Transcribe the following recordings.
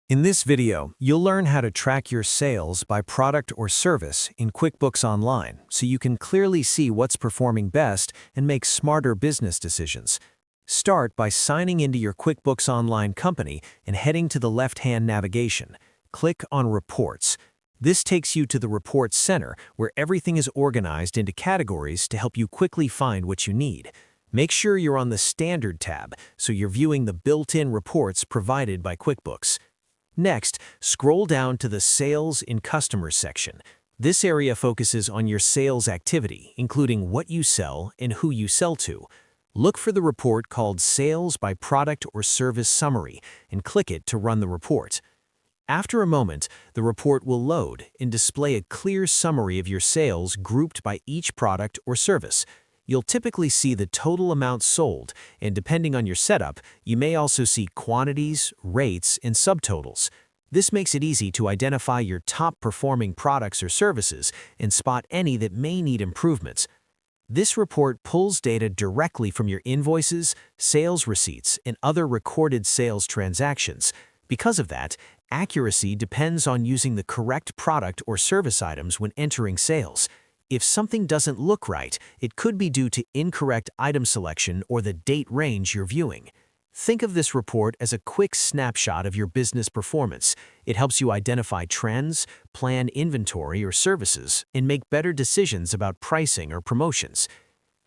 In this video, you'll learn how to track your sales by product or service in QuickBooks Online so you can clearly see what's performing best and make smarter business decisions. Start by signing into your QuickBooks Online company and heading to the left-hand navigation. Click on Reports. This takes you to the Reports Center where everything is organized into categories to help you quickly find what you need. Make sure you're on the Standard tab so you're viewing the built-in reports provided by QuickBooks. Next, scroll down to the Sales in Customers section. This area focuses on your sales activity, including what you sell and who you sell to. Look for the report called Sales by Product or Service Summary and click it to run the report. After a moment, the report will load and display a clear summary of your sales grouped by each product or service. You'll typically see the total amount sold, and depending on your setup, you may also see quantities, rates, and subtotals. This makes it easy to identify your top-performing products or services and spot any that may need improvements. This report pulls data directly from your invoices, sales receipts, and other recorded sales transactions. Because of that, accuracy depends on using the correct product or service items when entering sales. If something doesn't look right, it could be due to incorrect item selection or the date range you're viewing. Think of this report as a quick snapshot of your business performance. It helps you identify trends, plan inventory or services, and make better decisions about pricing or promotions.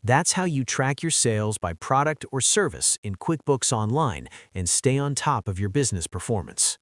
That's how you track your sales by product or service in QuickBooks Online and stay on top of your business performance.